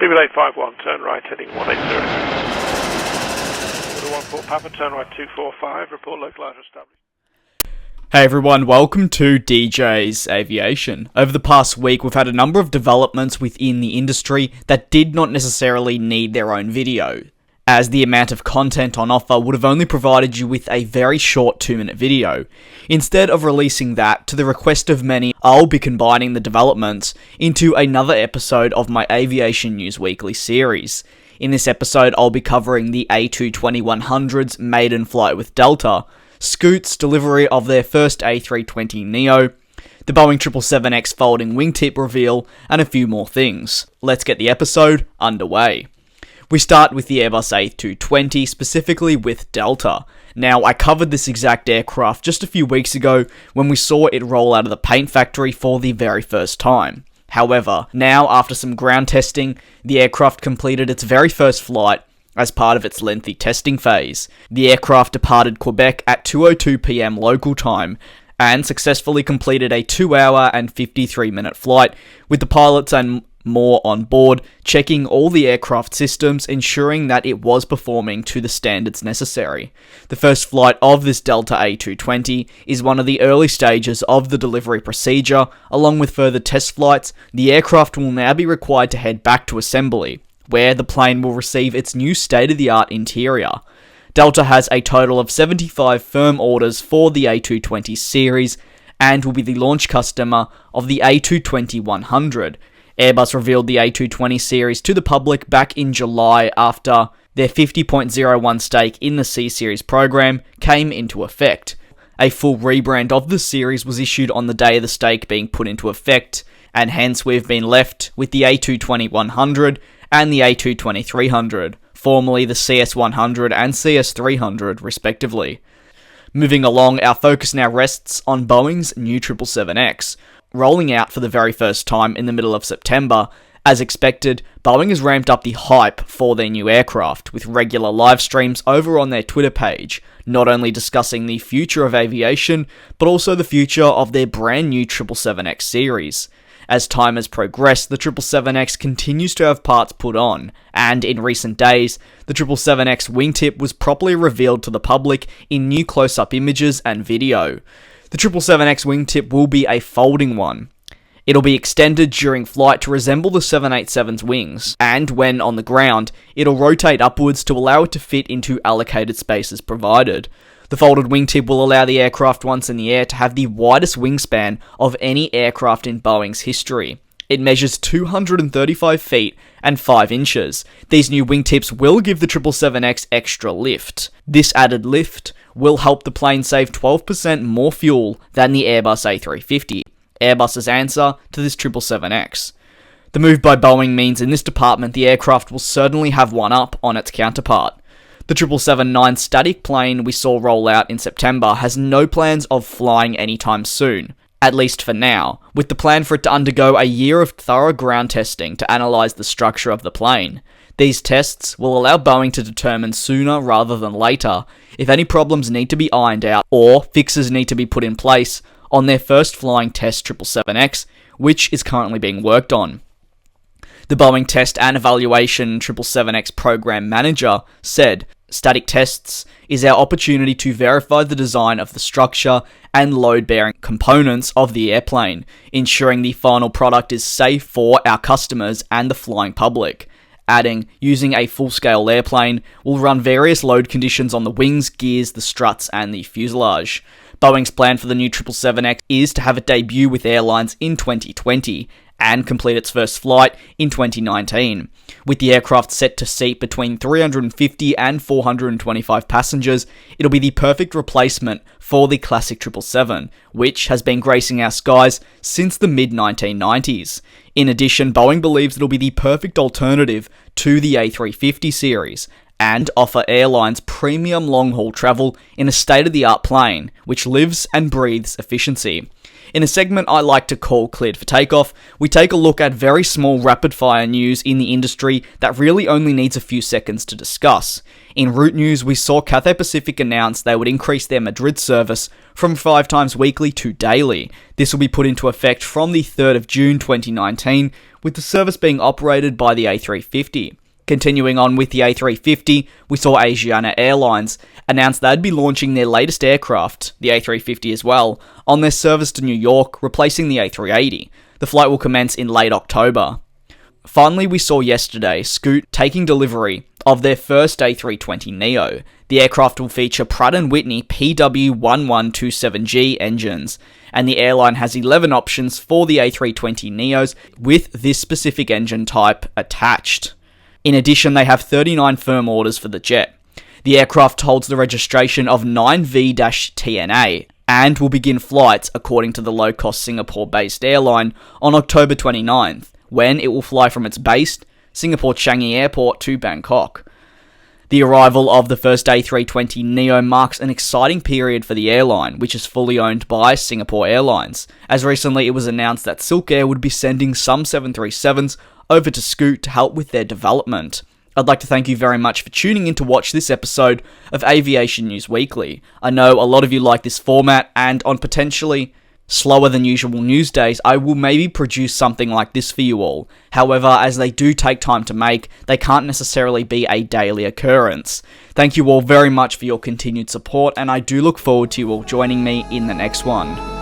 Speedway 851, turn right heading 180. Order 14 Papa, turn right 245, report localizer established. Hey everyone, welcome to DJ's Aviation. Over the past week, we've had a number of developments within the industry that did not necessarily need their own video, as the amount of content on offer would have only provided you with a very short 2-minute video. Instead of releasing that, to the request of many, I'll be combining the developments into another episode of my Aviation News Weekly series. In this episode, I'll be covering the A220-100's maiden flight with Delta, Scoot's delivery of their first A320neo, the Boeing 777x Folding Wingtip reveal, and a few more things. Let's get the episode underway. We start with the Airbus A220, specifically with Delta. Now, I covered this exact aircraft just a few weeks ago when we saw it roll out of the paint factory for the very first time. However, now after some ground testing, the aircraft completed its very first flight as part of its lengthy testing phase. The aircraft departed Quebec at 2:02 PM local time and successfully completed a 2-hour and 53-minute flight, with the pilots and more on board checking all the aircraft systems, ensuring that it was performing to the standards necessary. The first flight of this Delta A220 is one of the early stages of the delivery procedure. Along with further test flights, the aircraft will now be required to head back to assembly, where the plane will receive its new state-of-the-art interior. Delta has a total of 75 firm orders for the A220 series and will be the launch customer of the A220-100. Airbus revealed the A220 series to the public back in July after their 50.01 stake in the C-Series program came into effect. A full rebrand of the series was issued on the day of the stake being put into effect, and hence we've been left with the A220-100 and the A220-300, formerly the CS-100 and CS-300 respectively. Moving along, our focus now rests on Boeing's new 777X. Rolling out for the very first time in the middle of September, as expected, Boeing has ramped up the hype for their new aircraft, with regular live streams over on their Twitter page, not only discussing the future of aviation, but also the future of their brand new 777X series. As time has progressed, the 777X continues to have parts put on, and in recent days, the 777X wingtip was properly revealed to the public in new close-up images and video. The 777X wingtip will be a folding one. It'll be extended during flight to resemble the 787's wings, and when on the ground, it'll rotate upwards to allow it to fit into allocated spaces provided. The folded wingtip will allow the aircraft once in the air to have the widest wingspan of any aircraft in Boeing's history. It measures 235 feet and 5 inches. These new wingtips will give the 777X extra lift. This added lift will help the plane save 12% more fuel than the Airbus A350, Airbus's answer to this 777X. The move by Boeing means in this department the aircraft will certainly have one up on its counterpart. The 777-9 static plane we saw roll out in September has no plans of flying anytime soon, at least for now, with the plan for it to undergo a year of thorough ground testing to analyse the structure of the plane. These tests will allow Boeing to determine sooner rather than later if any problems need to be ironed out or fixes need to be put in place on their first flying test 777X, which is currently being worked on. The Boeing Test and Evaluation 777X Program Manager said, "Static tests is our opportunity to verify the design of the structure and load-bearing components of the airplane, ensuring the final product is safe for our customers and the flying public." Adding, using a full-scale airplane, will run various load conditions on the wings, gears, the struts, and the fuselage. Boeing's plan for the new 777X is to have it debut with Airlines in 2020, and complete its first flight in 2019. With the aircraft set to seat between 350 and 425 passengers, it'll be the perfect replacement for the classic 777, which has been gracing our skies since the mid-1990s. In addition, Boeing believes it'll be the perfect alternative to the A350 series, and offer airlines premium long-haul travel in a state-of-the-art plane, which lives and breathes efficiency. In a segment I like to call Cleared for Takeoff, we take a look at very small rapid-fire news in the industry that really only needs a few seconds to discuss. In route news, we saw Cathay Pacific announce they would increase their Madrid service from 5 times weekly to daily. This will be put into effect from the 3rd of June 2019, with the service being operated by the A350. Continuing on with the A350, we saw Asiana Airlines announce they'd be launching their latest aircraft, the A350 as well, on their service to New York, replacing the A380. The flight will commence in late October. Finally, we saw yesterday Scoot taking delivery of their first A320neo. The aircraft will feature Pratt & Whitney PW1127G engines, and the airline has 11 options for the A320neos with this specific engine type attached. In addition, they have 39 firm orders for the jet. The aircraft holds the registration of 9V-TNA and will begin flights according to the low-cost Singapore-based airline on October 29th, when it will fly from its base, Singapore Changi Airport, to Bangkok. The arrival of the first A320neo marks an exciting period for the airline, which is fully owned by Singapore Airlines, as recently it was announced that Silk Air would be sending some 737s over to Scoot to help with their development. I'd like to thank you very much for tuning in to watch this episode of Aviation News Weekly. I know a lot of you like this format, and on potentially slower than usual news days, I will maybe produce something like this for you all. However, as they do take time to make, they can't necessarily be a daily occurrence. Thank you all very much for your continued support, and I do look forward to you all joining me in the next one.